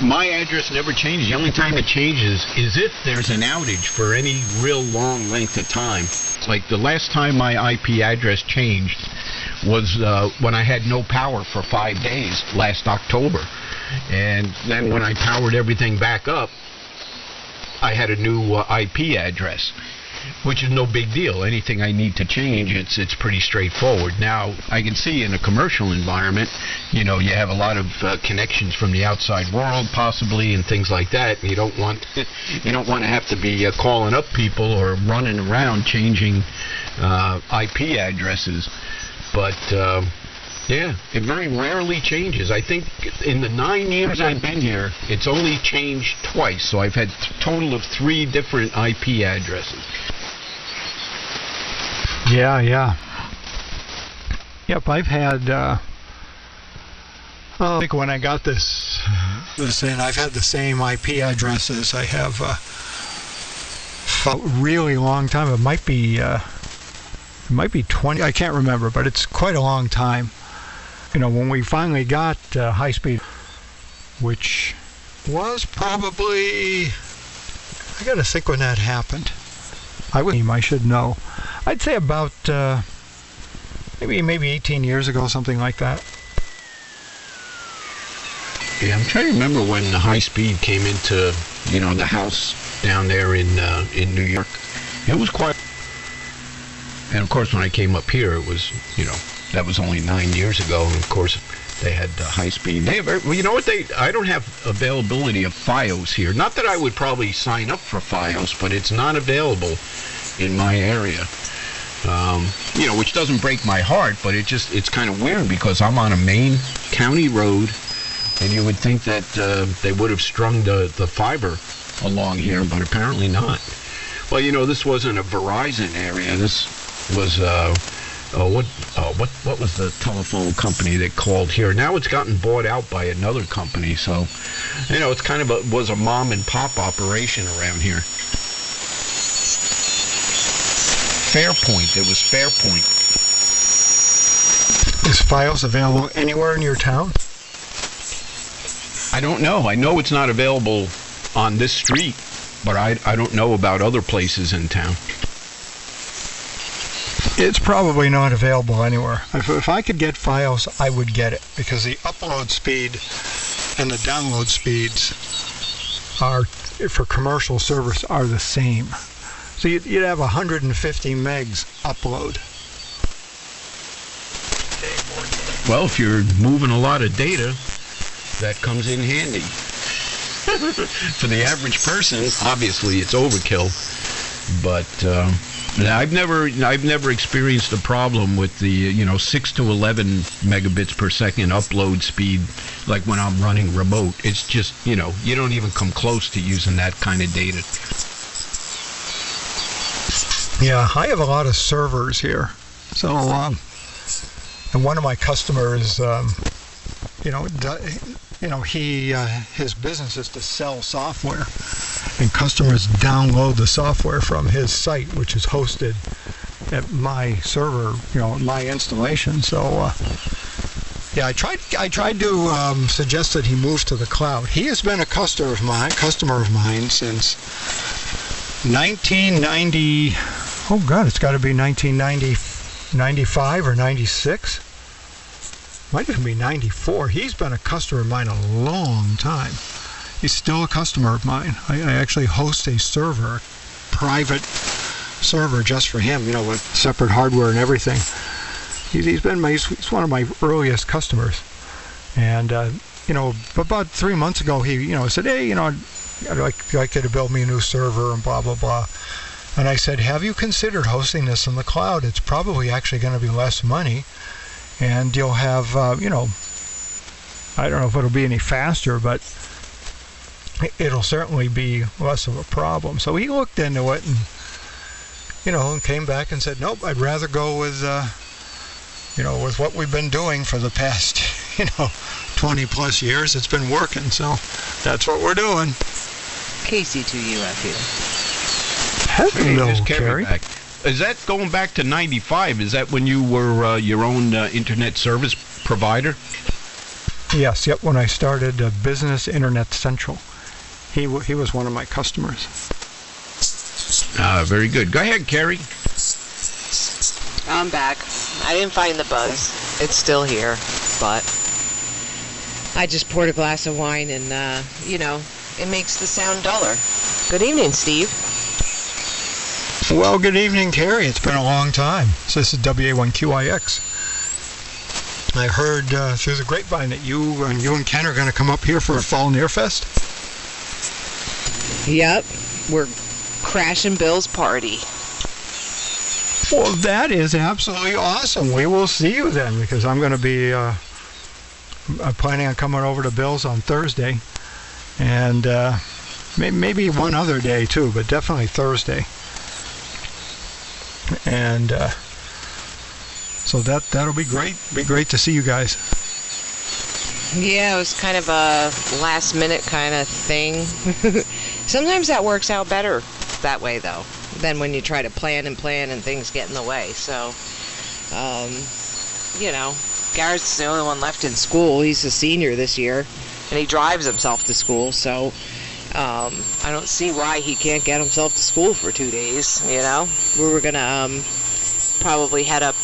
My address never changes. The only time it changes is if there's an outage for any real long length of time. Like the last time my IP address changed was when I had no power for 5 days last October. And then when I powered everything back up, I had a new IP address, which is no big deal. Anything I need to change, it's pretty straightforward. Now, I can see in a commercial environment, you know, you have a lot of connections from the outside world, possibly, and things like that. You don't want to have to be calling up people or running around changing IP addresses. But yeah, it very rarely changes. I think in the 9 years I've been here, it's only changed twice. So I've had a total of 3 different IP addresses. Yeah. Yep, I've had, I think when I got this in, I've had the same IP addresses. I have a really long time. It might be 20, I can't remember, but it's quite a long time. You know, when we finally got high speed, which was probably, I gotta think when that happened. I should know. I'd say about maybe 18 years ago, something like that. Yeah, I'm trying to remember when the high speed came into, you know, the house down there in New York. It was quite. And of course, when I came up here, it was, you know, that was only 9 years ago. And of course, they had high speed. They have, well, you know what? I don't have availability of FiOS here. Not that I would probably sign up for FiOS, but it's not available in my area. You know, which doesn't break my heart, but it's kind of weird because I'm on a main county road, and you would think that they would have strung the fiber along here, but apparently not. Well, you know, this wasn't a Verizon area. This was what was the telephone company that called here? Now it's gotten bought out by another company, so you know, it's kind of was a mom and pop operation around here. Fairpoint. It was Fairpoint. Is FiOS available anywhere in your town? I don't know. I know it's not available on this street, but I don't know about other places in town. It's probably not available anywhere. If I could get FiOS, I would get it, because the upload speed and the download speeds are, for commercial servers, are the same. So you'd have 150 megs upload. Well, if you're moving a lot of data, that comes in handy. For the average person, obviously it's overkill, but I've never experienced a problem with the 6 to 11 megabits per second upload speed, like when I'm running remote. It's just, you don't even come close to using that kind of data. Yeah, I have a lot of servers here, so and one of my customers, his business is to sell software, and customers download the software from his site, which is hosted at my server, my installation. So yeah, I tried to suggest that he moves to the cloud. He has been a customer of mine since 1990. Oh God, it's got to be 1995 or 96. Might even be 94. He's been a customer of mine a long time. He's still a customer of mine. I actually host a server, private server just for him, with separate hardware and everything. He's one of my earliest customers. And, about 3 months ago, he, said, hey, I'd like you to build me a new server and blah, blah, blah. And I said, have you considered hosting this in the cloud? It's probably actually going to be less money. And you'll have, I don't know if it'll be any faster, but it'll certainly be less of a problem. So he looked into it and, and came back and said, nope, I'd rather go with, with what we've been doing for the past, 20 plus years. It's been working, so that's what we're doing. KC3JVE. Hello, Kerry. Is that going back to 95? Is that when you were your own internet service provider? Yes, yep, when I started Business Internet Central. He was one of my customers. Very good. Go ahead, Carrie. I'm back. I didn't find the buzz. It's still here, but I just poured a glass of wine and, you know, it makes the sound duller. Good evening, Steve. Well, good evening, Carrie. It's been a long time. So this is WA1QIX. I heard through the grapevine that you and Ken are going to come up here for a Fall Near Fest. Yep, we're crashing Bill's party. Well, that is absolutely awesome. We will see you then, because I'm going to be planning on coming over to Bill's on Thursday, and maybe one other day too, but definitely Thursday. And so that'll be great. Be great to see you guys. Yeah, it was kind of a last minute kind of thing. Sometimes that works out better that way though, than when you try to plan and things get in the way. So, you know, Garrett's the only one left in school. He's a senior this year, and he drives himself to school. So, I don't see why he can't get himself to school for 2 days. You know, we were gonna probably head up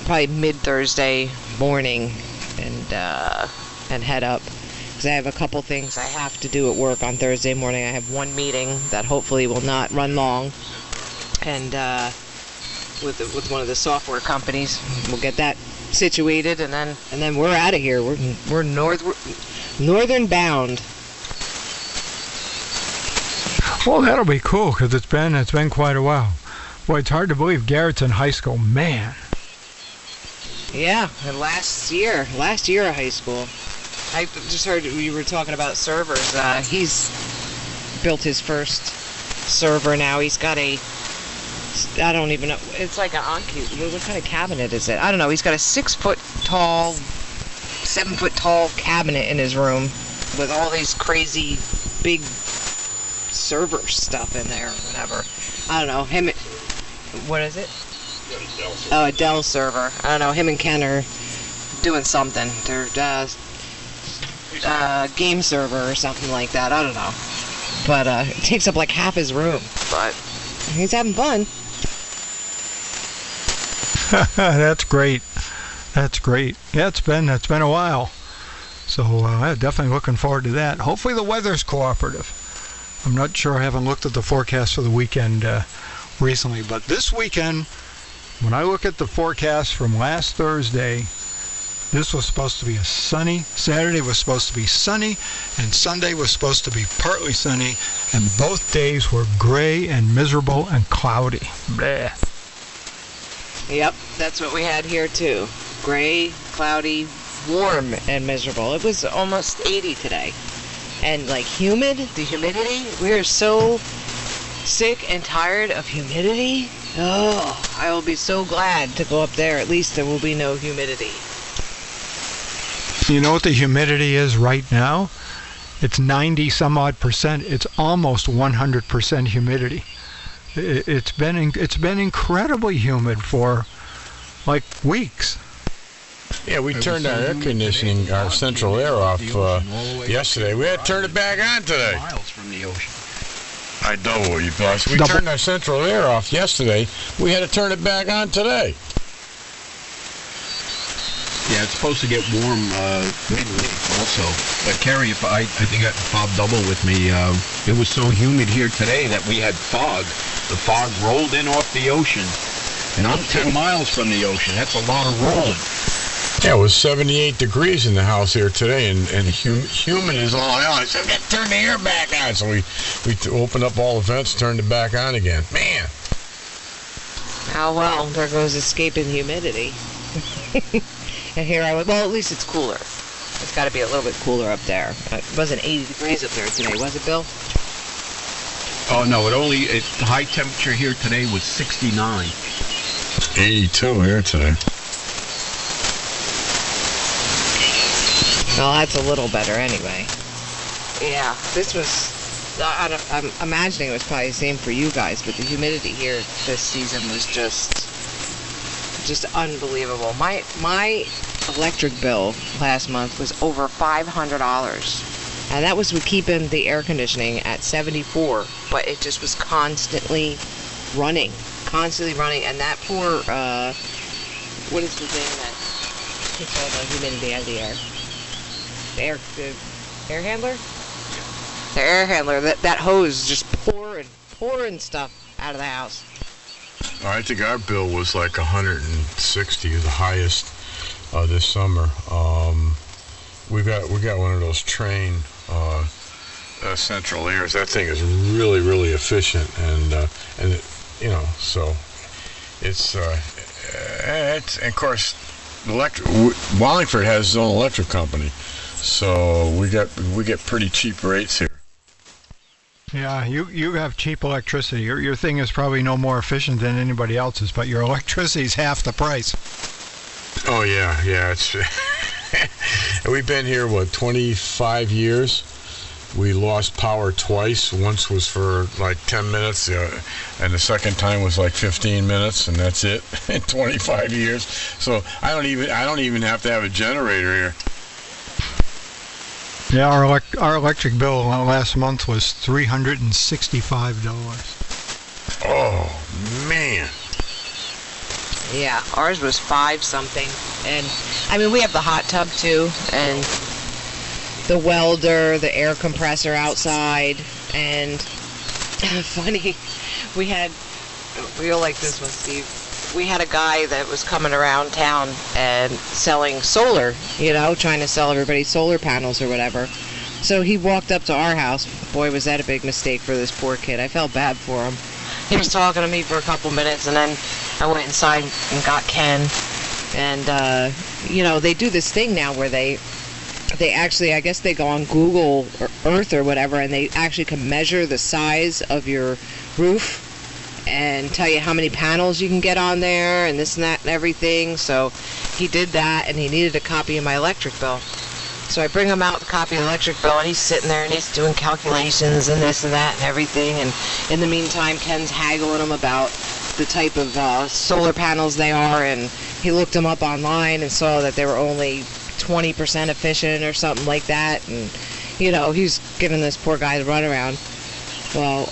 probably mid Thursday morning and head up, because I have a couple things I have to do at work on Thursday morning. I have one meeting that hopefully will not run long, and with one of the software companies. We'll get that situated, and then we're out of here. We're northern bound. Well, that'll be cool, because it's been quite a while. Boy, it's hard to believe Garrett's in high school, man. Yeah, and last year of high school. I just heard you were talking about servers. He's built his first server now. He's got I don't even know. It's like an Anki. What kind of cabinet is it? I don't know. He's got a 7 foot tall cabinet in his room with all these crazy big server stuff in there or whatever. I don't know. What is it? Oh, a Dell server. I don't know. Him and Ken are doing something. They're game server or something like that. I don't know. But it takes up like half his room. But he's having fun. That's great. That's great. Yeah, it's been a while. So I'm definitely looking forward to that. Hopefully the weather's cooperative. I'm not sure. I haven't looked at the forecast for the weekend recently, but this weekend, when I look at the forecast from last Thursday, this was supposed to be a sunny. Saturday was supposed to be sunny, and Sunday was supposed to be partly sunny, and both days were gray and miserable and cloudy. Bleh. Yep, that's what we had here too. Gray, cloudy, warm, and miserable. It was almost 80 today. And like humid, the humidity, we are so sick and tired of humidity. Oh, I will be so glad to go up there. At least there will be no humidity. You know what the humidity is right now? It's 90 some odd percent. It's almost 100% humidity. It's been incredibly humid for like weeks. Yeah, we turned our air conditioning, our central air off yesterday. We had to turn it back on today. Miles from the ocean. I know you boss. We turned our central air off yesterday. We had to turn it back on today. Yeah, it's supposed to get warm midweek also. But Carrie, I think I got Bob Double with me. It was so humid here today that we had fog. The fog rolled in off the ocean. And I'm 10 miles from the ocean. That's a lot of rolling. Yeah, it was 78 degrees in the house here today, and humid is all on. I said, turn the air back on. So we opened up all the vents, turned it back on again. Man. Oh, well, there goes escaping humidity. And here I was, well, at least it's cooler. It's got to be a little bit cooler up there. It wasn't 80 degrees up there today, was it, Bill? Oh, no, the high temperature here today was 69. 82 here today. Well, that's a little better anyway. Yeah, this was, I'm imagining it was probably the same for you guys, but the humidity here this season was just unbelievable. My electric bill last month was over $500. And that was with keeping the air conditioning at 74, but it just was constantly running. And that poor, what is the thing that takes all the humidity out of the air? The air handler? The air handler, that hose just pouring stuff out of the house. I think our bill was like 160, the highest this summer. We got one of those Train central airs. That thing is really, really efficient, and it, so it's and of course, Wallingford has its own electric company, so we get pretty cheap rates here. Yeah, you have cheap electricity. Your thing is probably no more efficient than anybody else's, but your electricity is half the price. Oh yeah, it's. We've been here 25 years. We lost power twice. Once was for like 10 minutes, and the second time was like 15 minutes, and that's it in 25 years. So I don't even have to have a generator here. Yeah, our electric bill last month was $365. Oh man. Yeah, ours was 5 something, and I mean we have the hot tub too, and the welder, the air compressor outside, and funny, we'll like this one, Steve. We had a guy that was coming around town and selling solar, trying to sell everybody solar panels or whatever. So he walked up to our house. Boy, was that a big mistake for this poor kid. I felt bad for him. He was talking to me for a couple minutes, and then I went inside and got Ken. And, they do this thing now where they actually, I guess they go on Google or Earth or whatever, and they actually can measure the size of your roof and tell you how many panels you can get on there and this and that and everything. So he did that, and he needed a copy of my electric bill. So I bring him out the copy of the electric bill, and he's sitting there and he's doing calculations and this and that and everything. And in the meantime, Ken's haggling him about the type of solar panels they are, and he looked them up online and saw that they were only 20% efficient or something like that. And he's giving this poor guy the runaround. Well,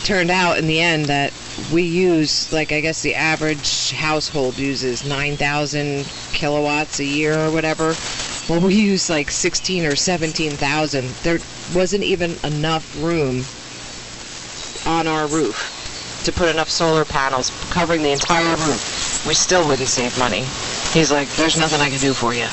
turned out in the end that we use, I guess the average household uses 9,000 kilowatts a year or whatever. Well, we use like 16 or 17,000. There wasn't even enough room on our roof to put enough solar panels covering the entire roof. We still wouldn't save money. He's like, there's nothing I can do for you.